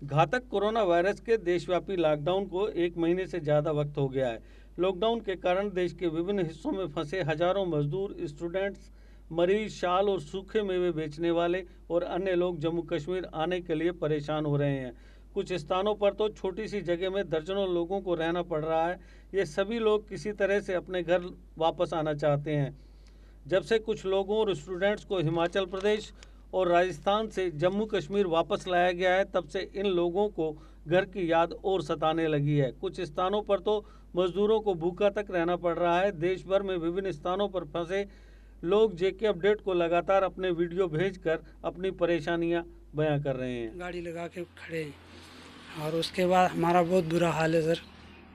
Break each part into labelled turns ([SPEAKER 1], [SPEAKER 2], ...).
[SPEAKER 1] घातक corona virus के देशव्यापी लॉकडाउन को 1 महीने से ज़्यादा वक्त हो गया है। लॉकडाउन के कारण देश के विभिन्न हिस्सों में फंसे हजारों मजदूर, स्टूडेंट्स, मरीज, शाल और सूखे मेवे बेचने वाले और अन्य लोग जम्मू कश्मीर आने के लिए परेशान हो रहे हैं। कुछ स्थानों पर तो छोटी सी जगह में दर्जनों लोगों को रहना पड़ रहा है। ये सभी लोग किसी तरह से अपने घर वापस आना चाहते हैं। जब से कुछ लोगों और स्टूडेंट्स को हिमाचल प्रदेश और राजस्थान से जम्मू कश्मीर वापस लाया गया है, तब से इन लोगों को घर की याद और सताने लगी है। कुछ स्थानों पर तो मजदूरों को भूखा तक रहना पड़ रहा है। देश भर में विभिन्न स्थानों पर फंसे लोग जेके अपडेट को लगातार अपने वीडियो भेजकर अपनी परेशानियां बयां कर रहे हैं।
[SPEAKER 2] गाड़ी लगा के खड़े हैं और उसके बाद हमारा बहुत बुरा हाल है सर।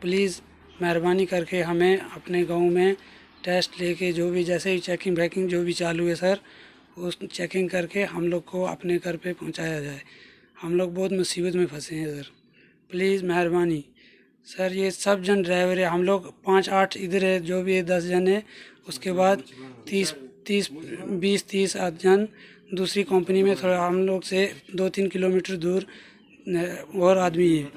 [SPEAKER 2] प्लीज़ मेहरबानी करके हमें अपने गांव में टेस्ट लेके जो भी जैसे ही चेकिंग वैकिंग जो भी चालू है सर, उस चेकिंग करके हम लोग को अपने घर पे पहुंचाया जाए। हम लोग बहुत मुसीबत में फंसे हैं सर, प्लीज़ मेहरबानी सर। ये सब जन ड्राइवर है, हम लोग 5-8 इधर है, जो भी है 10 जन है। उसके बाद 20-30 जन दूसरी कंपनी में, थोड़ा हम लोग से 2-3 किलोमीटर दूर और आदमी है।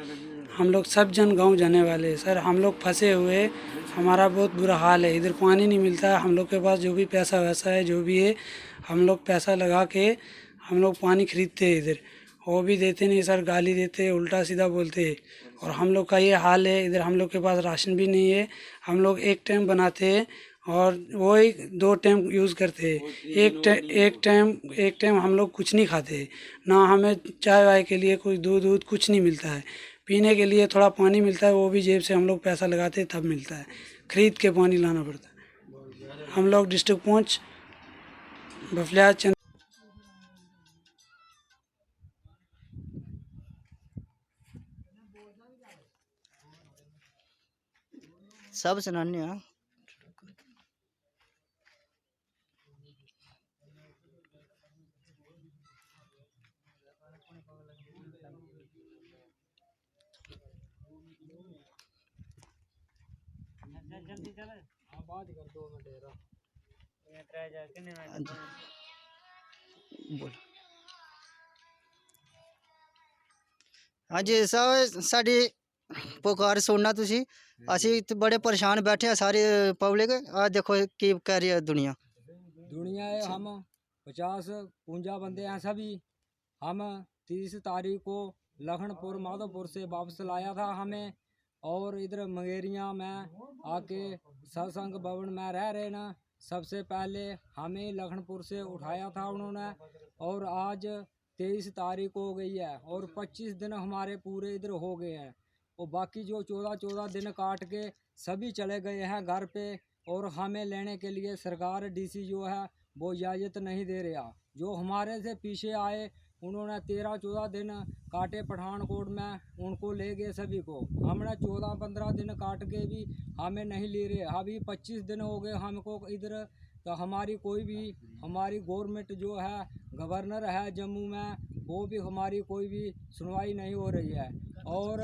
[SPEAKER 2] हम लोग सब जन गांव जाने वाले हैं सर। हम लोग फंसे हुए, हमारा बहुत बुरा हाल है। इधर पानी नहीं मिलता है। हम लोग के पास जो भी पैसा वैसा है, जो भी है, हम लोग पैसा लगा के हम लोग पानी खरीदते हैं इधर। वो भी देते नहीं सर, गाली देते हैं, उल्टा सीधा बोलते हैं। और हम लोग का ये हाल है, इधर हम लोग के पास राशन भी नहीं है। हम लोग एक टाइम बनाते हैं और वही 2 टाइम यूज़ करते हैं। एक टाइम हम लोग कुछ नहीं खाते, ना हमें चाय वाय के लिए कोई दूध कुछ नहीं मिलता है। पीने के लिए थोड़ा पानी मिलता है, वो भी जेब से हम लोग पैसा लगाते हैं तब मिलता है। खरीद के पानी लाना पड़ता है। हम लोग डिस्ट्रिक्ट पहुँच बफलिया चंद
[SPEAKER 3] सब सुनाने हैं। बोल हाँ जी साहब, साड़ी पुकार सुनना तुसी। असी तो बड़े परेशान बैठे हैं सारी पब्लिक। आज देखो की कर रही है दुनिया।
[SPEAKER 4] है हम 50-52 बंदे हैं सभी। हम 30 तारीख को लखनपुर माधोपुर से वापस लाया था हमें, और इधर मंगेरिया में आके सत्संग भवन में रह रहे ना। सबसे पहले हमें लखनपुर से उठाया था उन्होंने, और आज 23 तारीख हो गई है और 25 दिन हमारे पूरे इधर हो गए हैं। और बाकी जो 14 दिन काट के सभी चले गए हैं घर पे, और हमें लेने के लिए सरकार डीसी जो है वो इजाज़त नहीं दे रहा। जो हमारे से पीछे आए उन्होंने 13-14 दिन काटे पठानकोट में, उनको ले गए सभी को। हमने 14-15 दिन काट के भी हमें नहीं ले रहे। अभी 25 दिन हो गए हमको इधर। तो हमारी कोई भी, हमारी गवर्नमेंट जो है, गवर्नर है जम्मू में, वो भी हमारी कोई भी सुनवाई नहीं हो रही है। और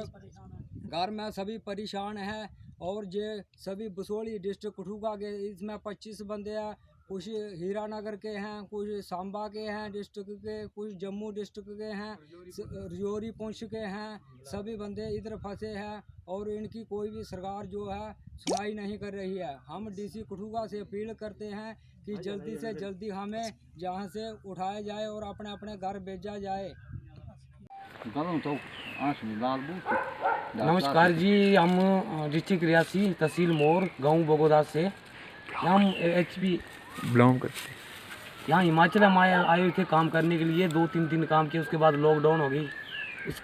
[SPEAKER 4] घर में सभी परेशान हैं। और ये सभी बसोली डिस्ट्रिक्ट कठुआ के, इसमें 25 बंदे हैं। कुछ हीरानगर के हैं, कुछ सांबा के हैं डिस्ट्रिक्ट के, कुछ जम्मू डिस्ट्रिक्ट के हैं, रजौरी पुंछ के हैं। सभी बंदे इधर फंसे हैं और इनकी कोई भी सरकार जो है सुनाई नहीं कर रही है। हम डीसी कठुआ से अपील करते हैं कि जल्दी से जल्दी हमें यहाँ से उठाया जाए और अपने अपने घर भेजा जाए।
[SPEAKER 5] नमस्कार जी, हम डिस्ट्रिक्ट रियासी, तहसील मोर, गांव बगोदास से हम HP
[SPEAKER 6] बिलोंग करते।
[SPEAKER 5] यहाँ हिमाचल हम आए थे काम करने के लिए। 2-3 दिन काम किए, उसके बाद लॉकडाउन हो गई।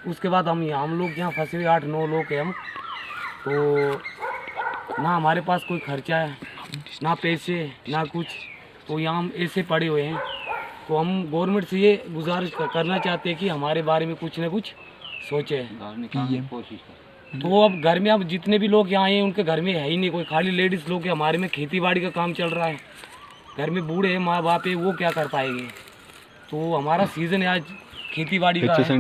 [SPEAKER 5] उसके बाद हम लोग यहाँ फंसे हुए 8-9 लोग हैं हम। तो ना हमारे पास कोई खर्चा है, ना पैसे, ना कुछ। तो यहाँ हम ऐसे पड़े हुए हैं। तो हम गवर्नमेंट से ये गुजारिश करना चाहते हैं कि हमारे बारे में कुछ न कुछ सोचे। तो अब घर में अब जितने भी लोग यहाँ आए हैं उनके घर में है ही नहीं कोई, खाली लेडीज़ लोग हैं। हमारे में खेती बाड़ी का काम चल रहा है, घर में बूढ़े हैं, माँ बाप है, वो क्या कर पाएंगे। तो हमारा सीज़न है आज खेती बाड़ी का है।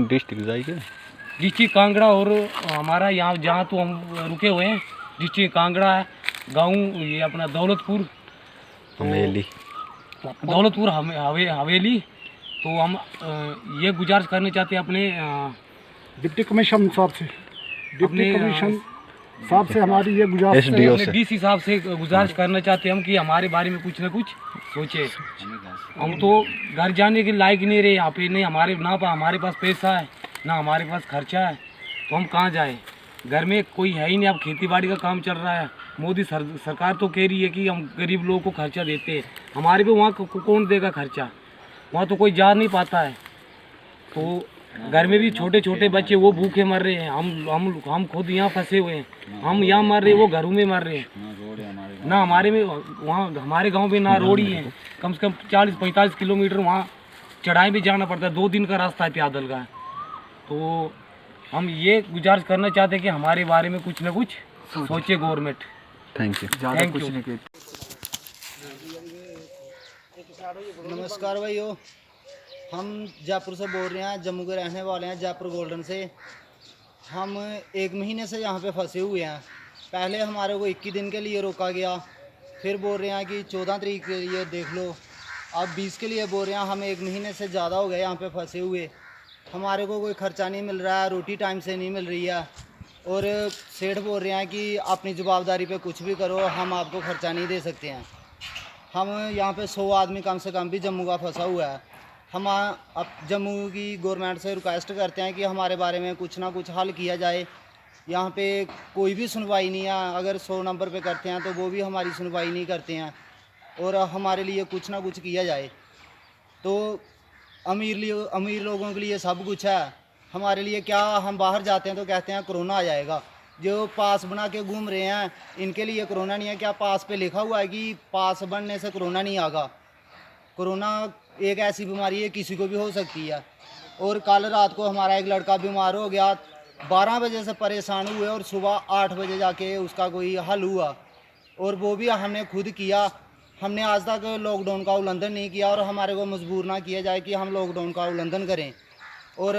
[SPEAKER 5] डिस्ट्रिक्ट कांगड़ा, और हमारा यहाँ जहाँ तो हम रुके हुए हैं डिस्ट्रिक्ट कांगड़ा है। गाँव ये अपना दौलतपुर, दौलतपुर हवेली। तो हम ये गुजारिश करना चाहते हैं अपने
[SPEAKER 6] डिप्टी कमिश्नर साहब से डिप्टी
[SPEAKER 5] अपने,
[SPEAKER 6] कमिश्नर साहब से हमारी ये गुजारिश है।
[SPEAKER 5] अपने डीसी साहब से गुजारिश करना चाहते हैं हम कि हमारे बारे में कुछ ना कुछ सोचे। हम तो घर जाने के लायक नहीं रहे यहाँ पे, नहीं हमारे पास पैसा है ना हमारे पास खर्चा है, तो हम कहाँ जाएं। घर में कोई है ही नहीं, अब खेती बाड़ी का काम चल रहा है। मोदी सरकार तो कह रही है कि हम गरीब लोगों को खर्चा देते हैं, हमारे पे वहाँ कौन देगा खर्चा, वहाँ तो कोई जा नहीं पाता है। तो घर में भी छोटे छोटे बच्चे वो भूखे मर रहे हैं, हम खुद यहाँ फंसे हुए हैं, हम यहाँ मर रहे हैं, वो घरों में मर रहे हैं। ना हमारे में वहाँ हमारे गांव में ना रोड ही है, कम से कम 40-45 किलोमीटर वहाँ चढ़ाई भी जाना पड़ता है, 2 दिन का रास्ता है पैदल का। तो हम ये गुजारिश करना चाहते हैं कि हमारे बारे में कुछ ना कुछ सोचे government.
[SPEAKER 7] Thank you.
[SPEAKER 5] Thank you.
[SPEAKER 3] नमस्कार भाइयों, हम जयपुर से बोल रहे हैं, जम्मू के रहने वाले हैं, जयपुर गोल्डन से। हम 1 महीने से यहाँ पे फंसे हुए हैं। पहले हमारे को 21 दिन के लिए रोका गया, फिर बोल रहे हैं कि 14 तारीख के लिए देख लो, अब 20 के लिए बोल रहे हैं। हम 1 महीने से ज़्यादा हो गए यहाँ पे फंसे हुए। हमारे को कोई खर्चा नहीं मिल रहा है, रोटी टाइम से नहीं मिल रही है, और सेठ बोल रहे हैं कि अपनी जवाबदारी पे कुछ भी करो, हम आपको खर्चा नहीं दे सकते हैं। हम यहाँ पे 100 आदमी कम से कम भी जम्मू का फंसा हुआ है। हम अब जम्मू की गवर्नमेंट से रिक्वेस्ट करते हैं कि हमारे बारे में कुछ ना कुछ हल किया जाए। यहाँ पे कोई भी सुनवाई नहीं है, अगर 100 नंबर पे करते हैं तो वो भी हमारी सुनवाई नहीं करते हैं, और हमारे लिए कुछ ना कुछ किया जाए। तो अमीर लोगों के लिए सब कुछ है, हमारे लिए क्या। हम बाहर जाते हैं तो कहते हैं कोरोना आ जाएगा। जो पास बना के घूम रहे हैं इनके लिए कोरोना नहीं है क्या? पास पे लिखा हुआ है कि पास बनने से कोरोना नहीं आएगा। कोरोना एक ऐसी बीमारी है, किसी को भी हो सकती है। और कल रात को हमारा एक लड़का बीमार हो गया, 12 बजे से परेशान हुए और सुबह 8 बजे जाके उसका कोई हल हुआ, और वो भी हमने खुद किया। हमने आज तक लॉकडाउन का उल्लंघन नहीं किया, और हमारे को मजबूर ना किया जाए कि हम लॉकडाउन का उल्लंघन करें। और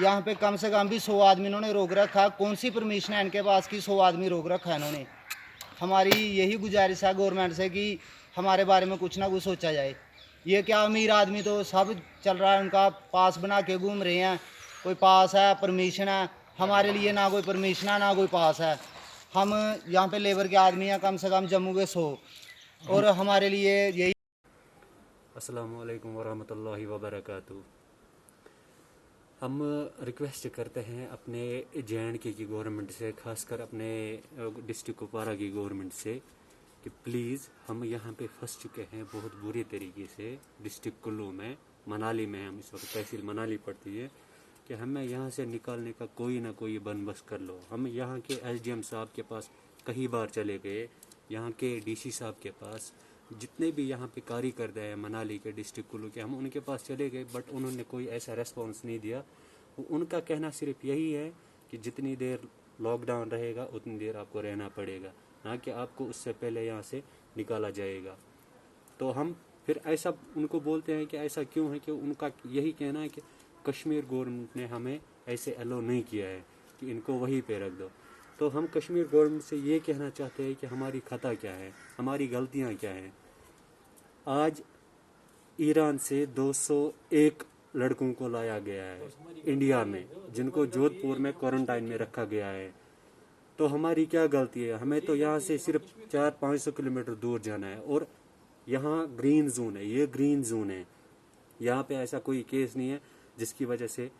[SPEAKER 3] यहाँ पे कम से कम भी 100 आदमी इन्होंने रोक रखा। कौन सी परमिशन है इनके पास कि 100 आदमी रोक रखा है इन्होंने? हमारी यही गुजारिश है गवर्नमेंट से कि हमारे बारे में कुछ ना कुछ सोचा जाए। ये क्या, अमीर आदमी तो सब चल रहा है, उनका पास बना के घूम रहे हैं, कोई पास है, परमिशन है। हमारे लिए ना कोई परमिशन है ना कोई पास है। हम यहाँ पे लेबर के आदमी हैं, कम से कम जम्मू के 100, और हमारे लिए यही।
[SPEAKER 8] अस्सलामु अलैकुम वरहमतुल्लाहि वबरकातुहू। हम रिक्वेस्ट करते हैं अपने JNK की गवर्नमेंट से, खासकर अपने डिस्ट्रिक्ट कुपवारा की गवर्नमेंट से, कि प्लीज़ हम यहाँ पे फंस चुके हैं बहुत बुरी तरीके से। डिस्ट्रिक्ट कुल्लू में, मनाली में, हम इस वक्त तहसील मनाली पड़ती है, कि हमें यहाँ से निकालने का कोई ना कोई बंदोबस्त कर लो। हम यहाँ के SDM साहब के पास कई बार चले गए, यहाँ के DC साहब के पास, जितने भी यहाँ पे कार्यकर्ता हैं मनाली के, डिस्ट्रिक्ट कुल्लू के, हम उनके पास चले गए, बट उन्होंने कोई ऐसा रेस्पॉन्स नहीं दिया। उनका कहना सिर्फ यही है कि जितनी देर लॉकडाउन रहेगा उतनी देर आपको रहना पड़ेगा, ना कि आपको उससे पहले यहाँ से निकाला जाएगा। तो हम फिर ऐसा उनको बोलते हैं कि ऐसा क्यों है, कि उनका यही कहना है कि कश्मीर गवर्नमेंट ने हमें ऐसे अलो नहीं किया है कि इनको वहीं पे रख दो। तो हम कश्मीर गवर्नमेंट से ये कहना चाहते हैं कि हमारी खता क्या है, हमारी गलतियाँ क्या हैं। आज ईरान से 201 लड़कों को लाया गया है इंडिया में, जिनको जोधपुर में क्वारंटाइन में रखा गया है। तो हमारी क्या गलती है? हमें तो यहाँ से सिर्फ 400-500 किलोमीटर दूर जाना है, और यहाँ ग्रीन जोन है, ये ग्रीन जोन है। यहाँ पे ऐसा कोई केस नहीं है जिसकी वजह से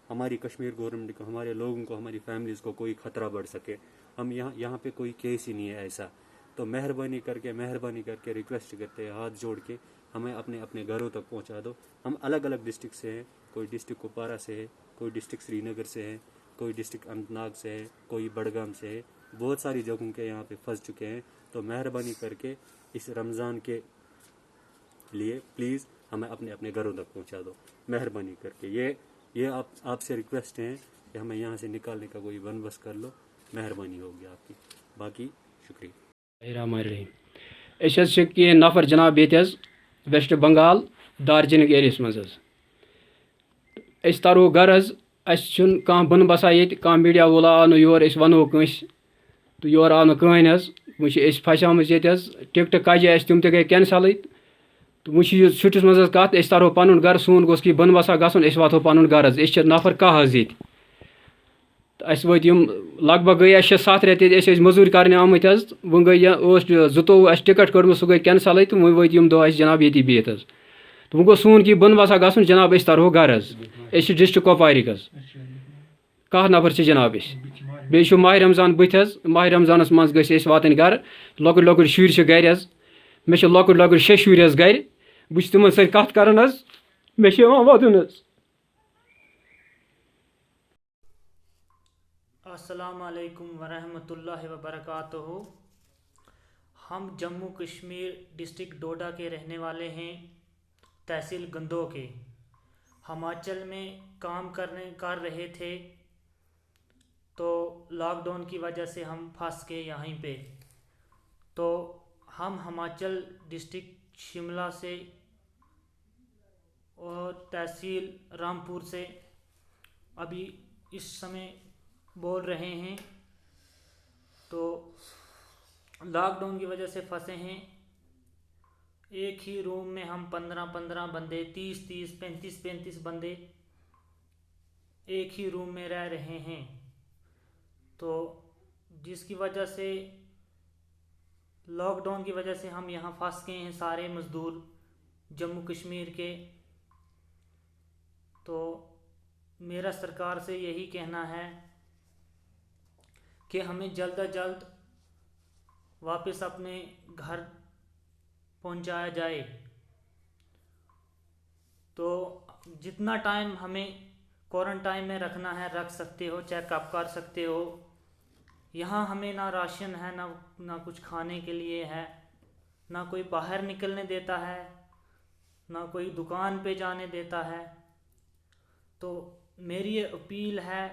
[SPEAKER 8] हमारी कश्मीर गवर्नमेंट को, हमारे लोगों को, हमारी फैमिलीज़ को कोई ख़तरा बढ़ सके। हम यहाँ पे कोई केस ही नहीं है ऐसा। तो मेहरबानी करके रिक्वेस्ट करते हैं, हाथ जोड़ के, हमें अपने अपने घरों तक पहुँचा दो। हम अलग अलग डिस्ट्रिक्ट से हैं, कोई डिस्ट्रिक्ट कुपवारा से है, कोई डिस्ट्रिक्ट श्रीनगर से है, कोई डिस्ट्रिक्ट अनंतनाग से है, कोई बड़गाम से है, बहुत सारी जगहों के यहाँ पे फंस चुके हैं। तो मेहरबानी करके इस रमज़ान के लिए प्लीज़ हमें अपने अपने घरों तक पहुँचा दो, मेहरबानी करके। ये आपसे रिक्वेस्ट है कि हमें यहाँ से निकालने का कोई बंदोबस्त कर लो, मेहरबानी होगी आपकी। बाकी शुक्रिया।
[SPEAKER 9] नफर जनाब ये वेस्ट बंगाल दार्जिलिंग एरियस मज तरो घर कह बन बसा ये मीडिया वोला आव योर वनो कंस तो योर आव न कहन वो फसाम ये टिकट कजे तम ते गई कैंसल तो वो छुट्टिस मज कत तरो पन घर सोन गोस कि बन बसा गन वातो पन घर नफर कह ये अस वत लग भग गई 6-7 रेत ये मजूर करने आमत वो गई 22 टिकट कड़म सह गई कैंसल तो वो वो दह जनाब ये बिहत तो वो गो सून कि बन बसा गन जनाब तरहो घर डिस्ट्रिक्ट कुपवार कह नफर जनाब बे माह रमजान बुत माह रमजानस मज गस वातन घर लकुट लकुट शुर गर मे लकुट लकुट 6 शुर गर बह तिमन सत कत कर मे वदन
[SPEAKER 7] अस्सलामुअलैकुम वरहमतुल्लाहि वबरकातुहू। हम जम्मू कश्मीर डिस्ट्रिक्ट डोडा के रहने वाले हैं, तहसील गंदो के। हिमाचल में काम कर रहे थे तो लॉकडाउन की वजह से हम फंस गए यहीं पे। तो हम हिमाचल डिस्ट्रिक्ट शिमला से और तहसील रामपुर से अभी इस समय बोल रहे हैं। तो लॉकडाउन की वजह से फंसे हैं। एक ही रूम में हम 15-15 बंदे, 30-30, 35-35 बंदे एक ही रूम में रह रहे हैं। तो जिसकी वजह से लॉकडाउन की वजह से हम यहाँ फंस गए हैं सारे मज़दूर जम्मू कश्मीर के। तो मेरा सरकार से यही कहना है कि हमें जल्द अज जल्द वापस अपने घर पहुंचाया जाए। तो जितना टाइम हमें क्वारंटाइन में रखना है रख सकते हो, चेकअप कर सकते हो। यहाँ हमें ना राशन है, ना कुछ खाने के लिए है, ना कोई बाहर निकलने देता है, ना कोई दुकान पे जाने देता है। तो मेरी ये अपील है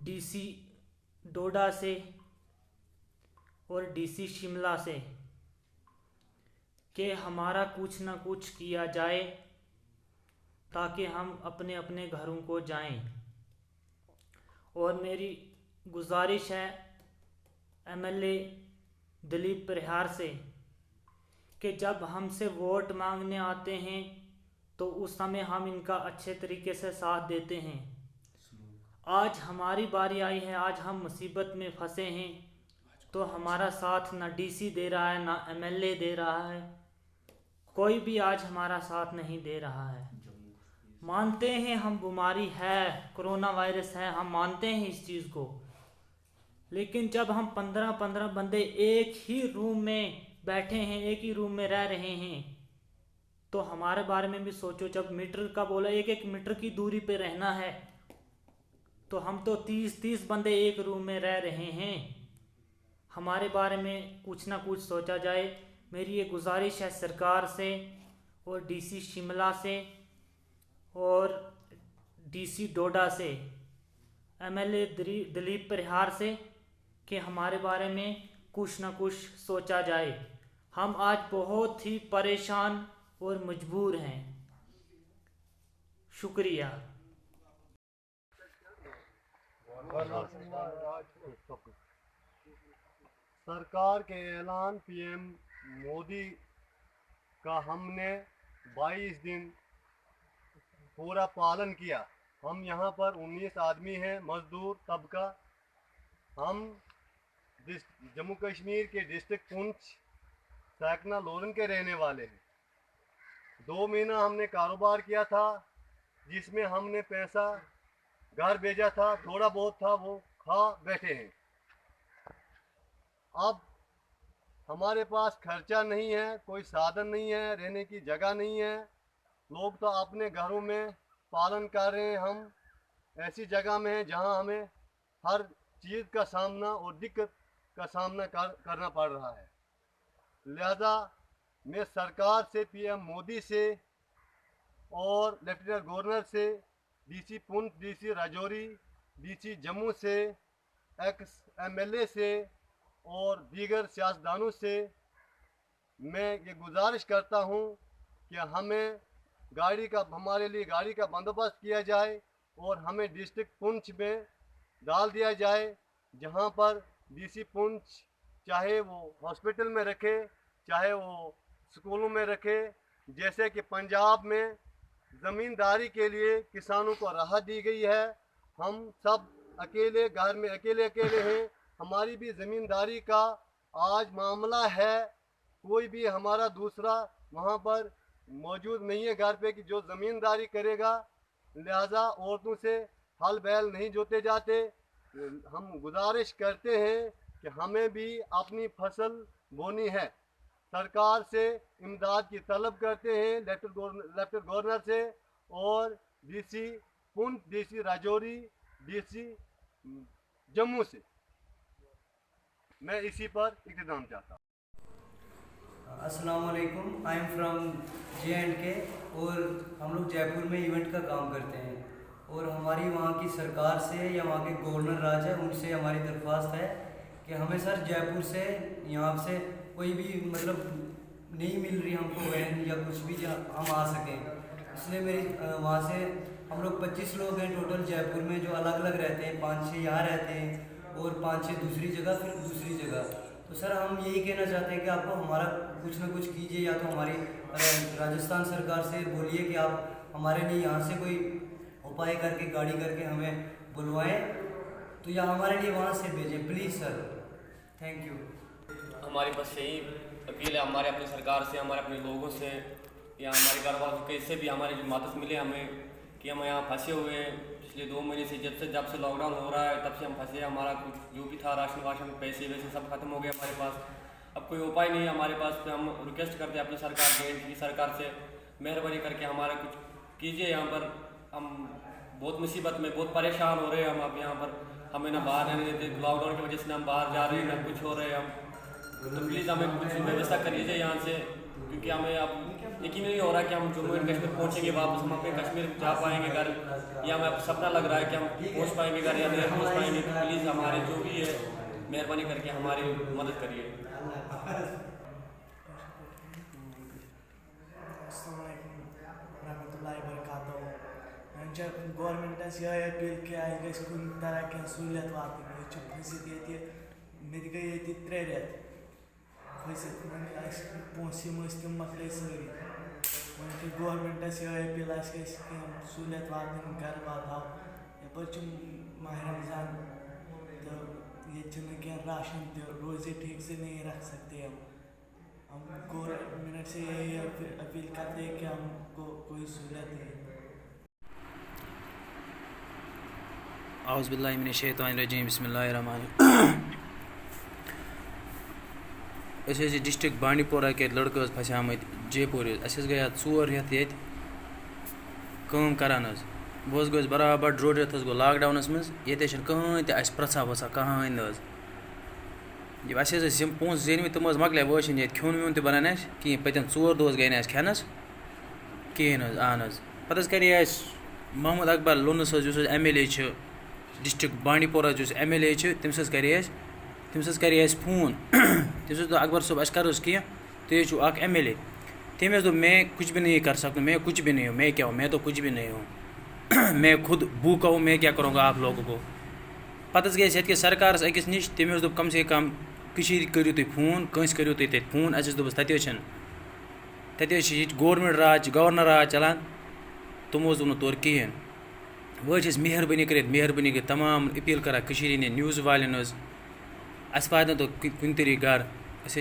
[SPEAKER 7] डीसी डोडा से और डीसी शिमला से कि हमारा कुछ ना कुछ किया जाए ताकि हम अपने अपने घरों को जाएं। और मेरी गुजारिश है एमएलए दिलीप परिहार से कि जब हमसे वोट मांगने आते हैं तो उस समय हम इनका अच्छे तरीके से साथ देते हैं। आज हमारी बारी आई है, आज हम मुसीबत में फंसे हैं तो हमारा साथ ना डीसी दे रहा है, ना एमएलए दे रहा है, कोई भी आज हमारा साथ नहीं दे रहा है। मानते हैं हम बीमारी है, कोरोना वायरस है, हम मानते हैं इस चीज़ को, लेकिन जब हम 15-15 बंदे एक ही रूम में बैठे हैं, एक ही रूम में रह रहे हैं, तो हमारे बारे में भी सोचो। जब मीटर का बोला 1-1 मीटर की दूरी पे रहना है तो हम तो 30-30 बंदे एक रूम में रह रहे हैं। हमारे बारे में कुछ ना कुछ सोचा जाए। मेरी ये गुजारिश है सरकार से और डीसी शिमला से और डीसी डोडा से, एमएलए दिलीप परिहार से कि हमारे बारे में कुछ ना कुछ सोचा जाए। हम आज बहुत ही परेशान और मजबूर हैं। शुक्रिया।
[SPEAKER 10] सरकार के ऐलान पीएम मोदी का हमने 22 दिन पूरा पालन किया। हम यहाँ पर 19 आदमी हैं, मजदूर तबका। हम जम्मू कश्मीर के डिस्ट्रिक्ट पुंछ सैकना लोरन के रहने वाले हैं। 2 महीना हमने कारोबार किया था जिसमें हमने पैसा घर भेजा था, थोड़ा बहुत था वो खा बैठे हैं। अब हमारे पास खर्चा नहीं है, कोई साधन नहीं है, रहने की जगह नहीं है। लोग तो अपने घरों में पालन कर रहे हैं, हम ऐसी जगह में हैं जहां हमें हर चीज़ का सामना और दिक्कत का सामना करना पड़ रहा है। लिहाजा मैं सरकार से, पीएम मोदी से और लेफ्टिनेंट गवर्नर से, DC Poonch, DC Rajouri, DC Jammu से, एक्स एमएलए से और दीगर सियासतदानों से मैं ये गुजारिश करता हूँ कि हमें हमारे लिए गाड़ी का बंदोबस्त किया जाए और हमें डिस्ट्रिक्ट पुंछ में डाल दिया जाए, जहाँ पर डीसी पुंछ चाहे वो हॉस्पिटल में रखे, चाहे वो स्कूलों में रखे। जैसे कि पंजाब में ज़मींदारी के लिए किसानों को राहत दी गई है, हम सब अकेले घर में अकेले हैं। हमारी भी ज़मींदारी का आज मामला है, कोई भी हमारा दूसरा वहाँ पर मौजूद नहीं है घर पे कि जो ज़मींदारी करेगा, लिहाजा औरतों से हल बैल नहीं जोते जाते। हम गुजारिश करते हैं कि हमें भी अपनी फसल बोनी है, सरकार से इमदाद की तलब करते हैं, लेफ्टिनेंट गवर्नर से और DC Poonch, DC Rajouri, DC Jammu से। मैं इसी पर इक़्तिदाम चाहता हूँ।
[SPEAKER 11] अस्सलाम वालेकुम, आई एम फ्रॉम J&K और हम लोग जयपुर में इवेंट का काम करते हैं और हमारी वहाँ की सरकार से या वहाँ के गवर्नर राज है उनसे हमारी दरख्वास्त है कि हमें सर जयपुर से यहाँ से कोई भी मतलब नहीं मिल रही हमको वैन या कुछ भी हम आ सकें, इसलिए मेरी वहाँ से हम लोग 25 लोग हैं टोटल जयपुर में जो अलग अलग रहते हैं, 5-6 यहाँ रहते हैं और 5-6 दूसरी जगह, फिर दूसरी जगह। तो सर हम यही कहना चाहते हैं कि आपको हमारा कुछ ना कुछ कीजिए, या तो हमारी राजस्थान सरकार से बोलिए कि आप हमारे लिए यहाँ से कोई उपाय करके गाड़ी करके हमें बुलवाएं, तो या हमारे लिए वहाँ से भेजें प्लीज़ सर, थैंक यू।
[SPEAKER 5] हमारे बस यही अपील है हमारे अपनी सरकार से, हमारे अपने लोगों से या हमारे घर वालों कैसे भी हमारी जो मदद मिले हमें, कि हम यहाँ फंसे हुए हैं पिछले 2 महीने से, जब से लॉकडाउन हो रहा है तब से हम फंसे। हमारा कुछ जो भी था राशन वाशन पैसे वैसे सब खत्म हो गए हमारे पास, अब कोई उपाय नहीं है हमारे पास। तो हम रिक्वेस्ट करते हैं अपनी सरकार की सरकार से, मेहरबानी करके हमारा कुछ कीजिए। यहाँ पर हम बहुत मुसीबत में बहुत परेशान हो रहे हैं हम अब यहाँ पर, हमें ना बाहर रहने देते, लॉकडाउन की वजह से ना हम बाहर जा रहे हैं ना कुछ हो रहे हैं हम। तो प्लीज़ हमें कुछ व्यवस्था कर लीजिए यहाँ से, क्योंकि हमें अब यकीन नहीं हो रहा कि हम जम्मू एंड कश्मीर पहुँचेंगे, वापस हम अपने कश्मीर जा पाएंगे घर, या हमें सपना लग रहा है कि हम पहुँच पाएंगे घर या नहीं पहुँच पाएंगे। तो प्लीज़ हमारे जो भी है मेहरबानी करके हमारी मदद करिए।
[SPEAKER 12] गवर्नमेंटस यह अपील कि अस कुन तरह की सहूलियत वात फसित ये मे गई ये 3 रेत फसित पोस तम मकल सारी वो गवर्नमेंटस यह अपील सहूलियत वात घर वात यप माह रमज़ान, तो ये क्या राशन रोज़े ठीक से नहीं रख सकते हम गवर्नमेंट से यही अपील करते हैं कि हमको कोई सहूलियत नहीं।
[SPEAKER 13] औज़ुबिल्लाहि मिनश्शैतानिर्रजीम, बिस्मिल्लाहिर्रहमानिर्रहीम। अस डिस्ट्रिक्ट बांडीपोरा के लड़के फंसे जयपुर, अस गए 4 रेत ये काम करान। बह गो बराबर 1.5 रेत गो लॉकडाउनस मज, ये कहें तस प्रसा वसा कहें अस पोस जेनम तम मकल वो ये खोन व्योन बनान कहीं पतन 4 दोह गई ना खेनस कहें अहन पे करे मोहम्मद अकबर लोनस MLA डिस्ट्रिक्ट बांडीपोरा जो MLA तमस करे फोन, तमस अकबर साहब अस करो कह तुम MLA, तमें दो मैं कुछ भी नहीं कर सकता, मैं कुछ भी नहीं हूँ, मैं क्या हूँ, मैं तो कुछ भी नहीं हूँ, मैं खुद भूखा हूँ, मैं क्या करूँगा आप लोगों को। पत गए ये सरकार अकिस नश, तमें दोप कम से कम करो तुम फोन, कंस करो तुम तक फोन, अस दोपस तत गवर्नमेंट राज गवर्नर राज चलान, तमो दोन तौर कहें। वो मेहरबानी कर तमाम अपील करा न्यूज़ वालन अस वात तो कुन तरीक घर, अस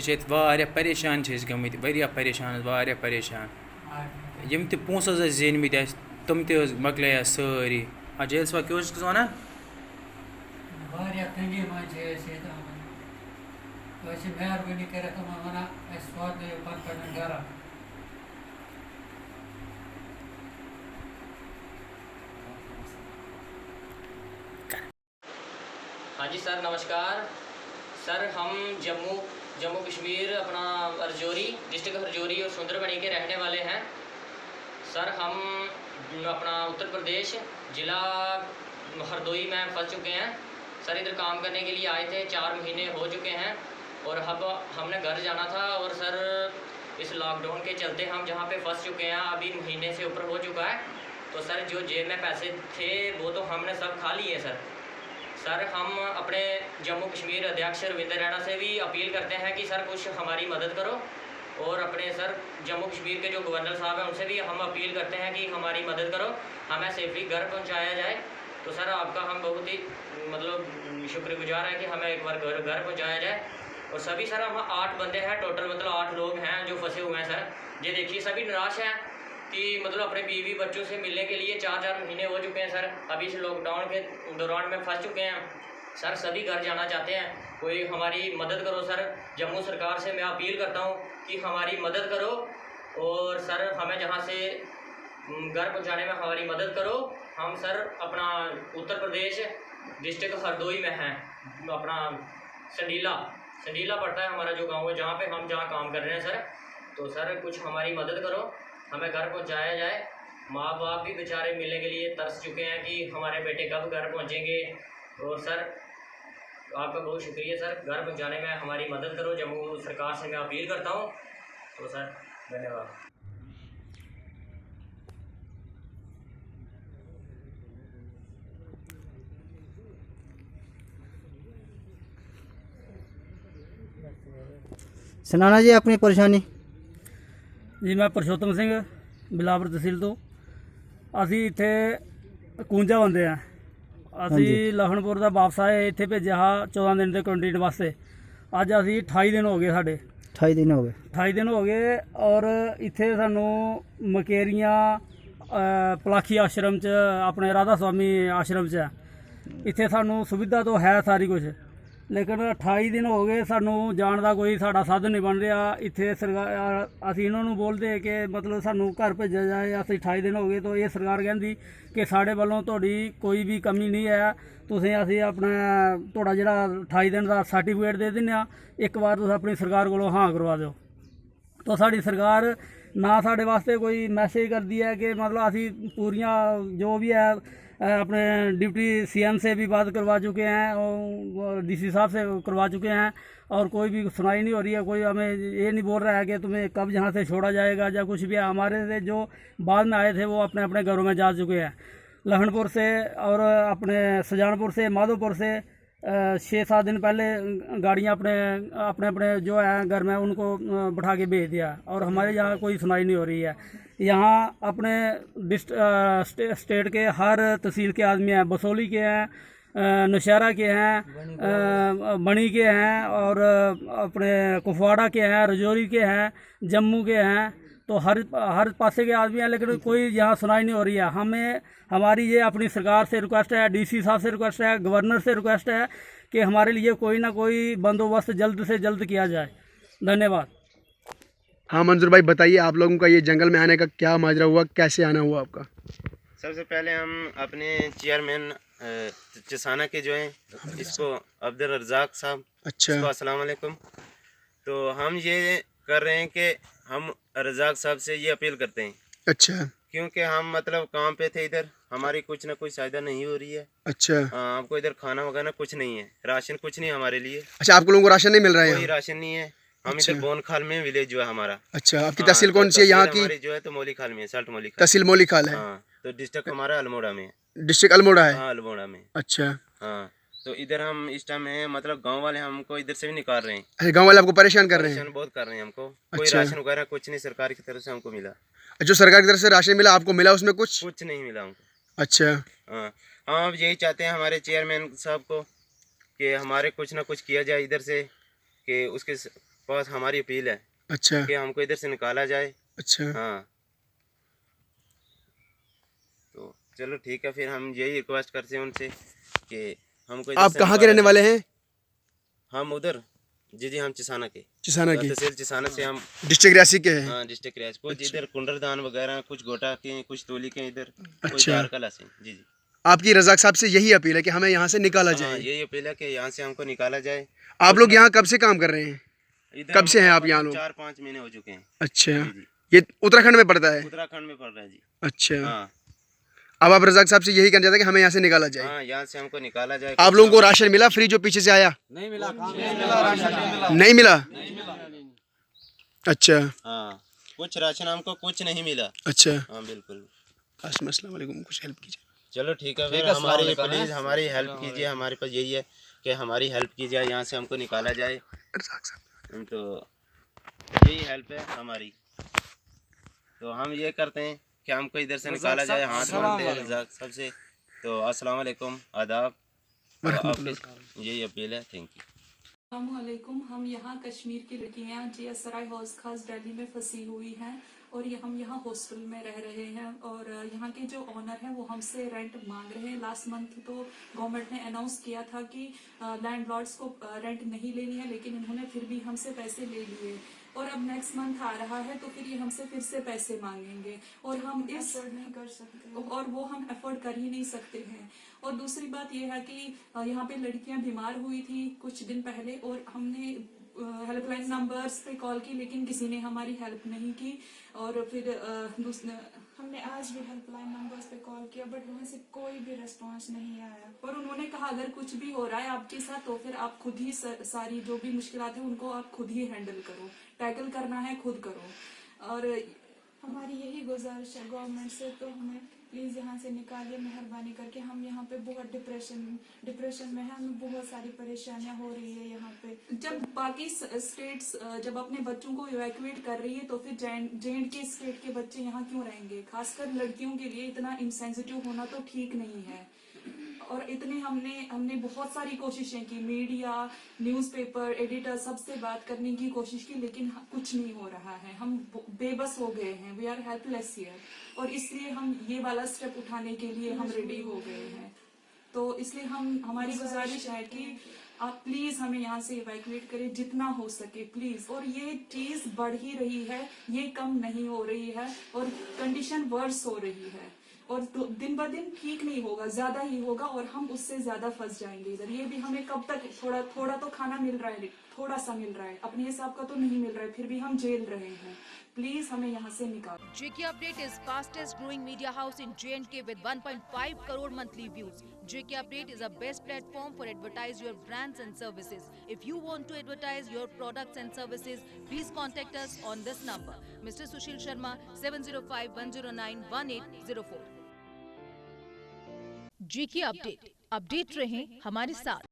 [SPEAKER 13] परेशान गमत वारिया परेशान यम त पोस जेनमत तम तकल सारी। जेल सवा क्या वन
[SPEAKER 14] तंगी मज मेहरबानी कर वन पन घर।
[SPEAKER 15] हाँ जी सर, नमस्कार सर। हम जम्मू कश्मीर अपना हरजौरी डिस्ट्रिक्ट हरजौरी और सुंदरबनी के रहने वाले हैं सर। हम अपना उत्तर प्रदेश ज़िला हरदोई में फंस चुके हैं सर। इधर काम करने के लिए आए थे, 4 महीने हो चुके हैं और अब हमने घर जाना था और सर इस लॉकडाउन के चलते हम जहाँ पे फंस चुके हैं अभी महीने से ऊपर हो चुका है। तो सर जो जेब में पैसे थे वो तो हमने सब खा लिए सर। हम अपने जम्मू कश्मीर अध्यक्ष रविंद्र रैना से भी अपील करते हैं कि सर कुछ हमारी मदद करो, और अपने सर जम्मू कश्मीर के जो गवर्नर साहब हैं उनसे भी हम अपील करते हैं कि हमारी मदद करो, हमें सेफली घर पहुंचाया जाए। तो सर आपका हम बहुत ही मतलब शुक्रगुजार हैं कि हमें एक बार घर पहुँचाया जाए। और सभी सर हम 8 बंदे हैं टोटल, मतलब 8 लोग हैं जो फंसे हुए हैं सर। ये देखिए सभी निराश हैं कि मतलब अपने बीवी बच्चों से मिलने के लिए 4 महीने हो चुके हैं सर। अभी इस लॉकडाउन के दौरान में फंस चुके हैं सर। सभी घर जाना चाहते हैं, कोई हमारी मदद करो सर। जम्मू सरकार से मैं अपील करता हूँ कि हमारी मदद करो और सर हमें जहाँ से घर पहुँचाने में हमारी मदद करो। हम सर अपना उत्तर प्रदेश डिस्ट्रिक्ट हरदोई में हैं, अपना संडीला पड़ता है हमारा जो गांव है जहाँ पे हम जहाँ काम कर रहे हैं सर। तो सर कुछ हमारी मदद करो, हमें घर पहुँचाया जाए। माँ बाप भी बेचारे मिलने के लिए तरस चुके हैं कि हमारे बेटे कब घर पहुँचेंगे। और सर आपका बहुत शुक्रिया सर, घर पहुँचाने में हमारी मदद करो। जम्मू सरकार से मैं अपील करता हूँ। तो सर धन्यवाद।
[SPEAKER 3] सुनाना जी अपनी परेशानी।
[SPEAKER 16] जी मैं परशोत्तम सिंह बिलावर तहसील तो। ਅਸੀਂ ਇੱਥੇ 51 ਬੰਦੇ ਆ। ਅਸੀਂ ਲਖਨਪੁਰ ਦਾ ਵਾਪਸ ਆਏ, ਇੱਥੇ ਭੇਜਿਆ 14 ਦਿਨ ਦੇ ਕੁਆਰੰਟਾਈਨ ਵਾਸਤੇ। ਅੱਜ ਅਸੀਂ 28 ਦਿਨ ਹੋ ਗਏ ਸਾਡੇ।
[SPEAKER 3] 28 ਦਿਨ ਹੋ ਗਏ।
[SPEAKER 16] 28 ਦਿਨ ਹੋ ਗਏ ਔਰ ਇੱਥੇ ਸਾਨੂੰ ਮਕੇਰੀਆਂ ਪਲਾਖੀ ਆਸ਼ਰਮ 'ਚ ਆਪਣੇ ਰਾਧਾ ਸਵਾਮੀ ਆਸ਼ਰਮ 'ਚ ਇੱਥੇ ਸਾਨੂੰ ਸੁਵਿਧਾ ਤਾਂ ਹੈ ਸਾਰੀ ਕੁਝ, ਲੇਕਿਨ 28 ਦਿਨ ਹੋ ਗਏ ਸਾਨੂੰ ਜਾਣ ਦਾ ਕੋਈ ਸਾਡਾ ਸਾਧਨ ਨਹੀਂ ਬਣ ਰਿਹਾ। ਇੱਥੇ ਸਰਕਾਰ ਅਸੀਂ ਇਹਨਾਂ ਨੂੰ ਬੋਲਦੇ ਕਿ ਮਤਲਬ ਸਾਨੂੰ ਘਰ ਭੇਜਿਆ ਜਾਏ। ਅਸੀਂ 28 ਦਿਨ ਹੋ ਗਏ ਤਾਂ ਇਹ ਸਰਕਾਰ ਕਹਿੰਦੀ ਕਿ ਸਾਡੇ ਵੱਲੋਂ ਤੁਹਾਡੀ ਕੋਈ ਵੀ ਕਮੀ ਨਹੀਂ ਹੈ, ਅਸੀਂ ਆਪਣਾ ਤੁਹਾਡਾ ਜਿਹੜਾ 28 ਦਿਨ ਦਾ ਸਰਟੀਫਿਕੇਟ ਦੇ ਦਿੰਦੇ ਹਾਂ, ਇੱਕ ਵਾਰ ਤੁਸੀਂ ਆਪਣੀ ਸਰਕਾਰ ਕੋਲੋਂ ਹਾਂ ਕਰਵਾ ਦਿਓ। ਤਾਂ ਸਾਡੀ ਸਰਕਾਰ ਨਾ ਸਾਡੇ ਵਾਸਤੇ ਕੋਈ ਮੈਸੇਜ ਕਰਦੀ है कि मतलब ਅਸੀਂ पूरियां जो भी है अपने डिप्टी सीएम से भी बात करवा चुके हैं और डीसी साहब से करवा चुके हैं और कोई भी सुनाई नहीं हो रही है। कोई हमें ये नहीं बोल रहा है कि तुम्हें कब यहाँ से छोड़ा जाएगा या कुछ भी है। हमारे से जो बाद में आए थे वो अपने अपने घरों में जा चुके हैं, लखनपुर से और अपने सुजानपुर से, माधोपुर से 6-7 दिन पहले गाड़ियाँ अपने जो है घर में उनको बैठा के भेज दिया और हमारे यहाँ कोई सुनाई नहीं हो रही है। यहाँ अपने स्टेट के हर तहसील के आदमी हैं, बसोली के हैं, नौशहरा के हैं, बणी के हैं और अपने कुपवाड़ा के हैं, रजौरी के हैं, जम्मू के हैं। तो हर पासे के आदमी हैं, लेकिन कोई यहाँ सुनाई नहीं हो रही है। हमें हमारी ये अपनी सरकार से रिक्वेस्ट है, डीसी साहब से रिक्वेस्ट है, गवर्नर से रिक्वेस्ट है कि हमारे लिए कोई ना कोई बंदोबस्त जल्द से जल्द किया जाए। धन्यवाद।
[SPEAKER 17] हाँ मंजूर भाई बताइए, आप लोगों का ये जंगल में आने का क्या माजरा हुआ, कैसे आना हुआ आपका?
[SPEAKER 18] सबसे पहले हम अपने चेयरमैन चसाना के जो हैं इसको अब्दुल रज़ाक साहब,
[SPEAKER 17] अच्छा,
[SPEAKER 18] अस्सलाम वालेकुम। तो हम ये कर रहे हैं कि हम रज़ाक साहब से ये अपील करते हैं,
[SPEAKER 17] अच्छा,
[SPEAKER 18] क्योंकि हम मतलब काम पे थे, इधर हमारी कुछ ना कुछ सहायता नहीं हो रही है।
[SPEAKER 17] अच्छा,
[SPEAKER 18] आपको इधर खाना वगैरह कुछ नहीं है, राशन कुछ नहीं है हमारे लिए।
[SPEAKER 17] अच्छा, आप लोगों को राशन नहीं मिल रहा है?
[SPEAKER 18] कोई राशन नहीं है। हम इधर बोन खाल में विलेज जो है हमारा।
[SPEAKER 17] अच्छा, आपकी तहसील कौन सी है यहाँ की?
[SPEAKER 18] हमारी जो है तो मौली खाल में है, सल्ट मौली खाल।
[SPEAKER 17] तहसील मौली खाल है।
[SPEAKER 18] हाँ, तो डिस्ट्रिक्ट हमारा अल्मोड़ा में है।
[SPEAKER 17] डिस्ट्रिक्ट अल्मोड़ा है?
[SPEAKER 18] हाँ, अल्मोड़ा में।
[SPEAKER 17] अच्छा,
[SPEAKER 18] हाँ, तो इधर हम इस टाइम में मतलब गांव वाले हमको इधर से भी निकाल रहे हैं।
[SPEAKER 17] अच्छा, गांव वाले आपको परेशान कर रहे हैं?
[SPEAKER 18] परेशान बहुत कर रहे हैं हमको। कोई
[SPEAKER 17] अच्छा,
[SPEAKER 18] राशन वगैरह कुछ नहीं सरकार की तरफ से हमको मिला।
[SPEAKER 17] जो सरकार की तरफ से राशन मिला आपको मिला उसमें कुछ?
[SPEAKER 18] कुछ नहीं मिला हमको।
[SPEAKER 17] अच्छा,
[SPEAKER 18] हाँ, हम अब यही चाहते हैं हमारे चेयरमैन साहब को कि हमारे कुछ ना कुछ किया जाए इधर से, कि उसके पास हमारी अपील है।
[SPEAKER 17] अच्छा,
[SPEAKER 18] कि हमको इधर से निकाला जाए।
[SPEAKER 17] अच्छा,
[SPEAKER 18] हाँ, तो चलो ठीक है, फिर हम यही रिक्वेस्ट करते हैं उनसे कि हमको।
[SPEAKER 17] आप कहाँ के रहने वाले हैं?
[SPEAKER 18] हम उधर जी हम चिसाना के।
[SPEAKER 17] चिसाना की?
[SPEAKER 18] तहसील चिसाना से हम।
[SPEAKER 17] डिस्ट्रिक्ट रियासी के हैं?
[SPEAKER 18] हाँ, डिस्ट्रिक्ट रियासी। कुछ इधर कुंडरदान वगैरह, कुछ गोटा के, कुछ तोली के इधर।
[SPEAKER 17] अच्छा,
[SPEAKER 18] कला से। जी जी।
[SPEAKER 17] आपकी रज़ाक साहब से यही अपील है कि हमें यहाँ से निकाला जाए?
[SPEAKER 18] यही अपील है कि यहाँ से हमको निकाला जाए।
[SPEAKER 17] आप लोग यहाँ कब से काम कर रहे हैं? कब से हैं आप यहाँ लोग?
[SPEAKER 18] 4-5 महीने हो चुके हैं।
[SPEAKER 17] अच्छा, ये उत्तराखंड में पड़ता है?
[SPEAKER 18] उत्तराखंड में पड़ रहा है जी।
[SPEAKER 17] अच्छा,
[SPEAKER 18] हाँ।
[SPEAKER 17] अब आप रज़ाक साहब से यही कहना चाहते हैं कि हमें यहाँ से निकाला जाए?
[SPEAKER 18] हाँ, यहाँ से हमको निकाला जाए।
[SPEAKER 17] आप लोगों को राशन मिला फ्री जो पीछे से आया?
[SPEAKER 18] नहीं मिला।
[SPEAKER 17] नहीं मिला? अच्छा,
[SPEAKER 18] हाँ, कुछ राशन हमको कुछ नहीं मिला।
[SPEAKER 17] अच्छा,
[SPEAKER 18] हाँ बिल्कुल।
[SPEAKER 17] अस्सलाम वालेकुम, कुछ हेल्प कीजिए।
[SPEAKER 18] चलो ठीक है, फिर हमारी प्लीज़ हमारी हेल्प कीजिए। हमारे पास यही है कि हमारी हेल्प कीजिए, यहाँ से हमको निकाला जाए। तो यही हेल्प है हमारी। तो हम ये करते हैं कि हमको इधर से निकाला जाए। हाथ जोड़ते हैं सबसे तो अस्सलाम वालेकुम, आदाब। यही अपील है। Thank you.
[SPEAKER 19] अस्सलामुअलैकुम। हम यहाँ कश्मीर की लड़कियाँ जीएसराय हौज खास दिल्ली में फंसी हुई हैं और हम यहाँ हॉस्टल में रह रहे हैं और यहाँ के जो ऑनर हैं वो हमसे रेंट मांग रहे हैं। लास्ट मंथ तो गवर्नमेंट ने अनाउंस किया था कि लैंडलॉर्ड्स को रेंट नहीं लेनी है, लेकिन इन्होंने फिर भी हमसे पैसे ले लिए और अब नेक्स्ट मंथ आ रहा है तो फिर ये हमसे फिर से पैसे मांगेंगे और हम अफोर्ड नहीं कर सकते और वो हम अफोर्ड कर ही नहीं सकते हैं। और दूसरी बात ये है कि यहाँ पे लड़कियां बीमार हुई थी कुछ दिन पहले और हमने हेल्पलाइन नंबर्स पे कॉल की, लेकिन किसी ने हमारी हेल्प नहीं की। और फिर हमने आज भी हेल्पलाइन नंबर्स पे कॉल किया बट वहाँ से कोई भी रिस्पांस नहीं आया और उन्होंने कहा अगर कुछ भी हो रहा है आपके साथ तो फिर आप खुद ही सारी जो भी मुश्किलात है उनको आप खुद ही हैंडल करो, टैकल करना है खुद करो। और हमारी यही गुजारिश है गवर्नमेंट से, तो हमें प्लीज़ यहाँ से निकालिए मेहरबानी करके। हम यहाँ पे बहुत डिप्रेशन में है, हमें बहुत सारी परेशानियाँ हो रही है यहाँ पे। जब बाकी स्टेट्स जब अपने बच्चों को इवैक्यूएट कर रही है तो फिर J&K स्टेट के बच्चे यहाँ क्यों रहेंगे? खासकर लड़कियों के लिए इतना इनसेंसिटिव होना तो ठीक नहीं है। और इतने हमने बहुत सारी कोशिशें की, मीडिया, न्यूज़पेपर, एडिटर सबसे बात करने की कोशिश की, लेकिन कुछ नहीं हो रहा है। हम बेबस हो गए हैं, वी आर हेल्पलेस हियर और इसलिए हम ये वाला स्टेप उठाने के लिए हम रेडी हो गए हैं। तो इसलिए हमारी गुजारिश है कि आप प्लीज हमें यहाँ से इवैक्यूएट करें जितना हो सके प्लीज। और ये चीज बढ़ ही रही है, ये कम नहीं हो रही है और कंडीशन वर्स हो रही है और तो दिन ब दिन ठीक नहीं होगा, ज्यादा ही होगा और हम उससे ज्यादा फंस जाएंगे इधर। ये भी हमें कब तक, थोड़ा तो खाना मिल रहा है, थोड़ा सा मिल रहा है, अपने हिसाब का तो नहीं मिल रहा है, फिर भी हम झेल रहे हैं। प्लीज हमें यहाँ से निकालो।
[SPEAKER 20] JK Update is fastest growing media house in J&K with 1.5 crore monthly views. JK Update is a best platform for advertise your brands and services. If you want to advertise your products and services, please contact us on this number. Mr. Sushil Sharma, 705-109-1804. JK Update, update रहें हमारे साथ।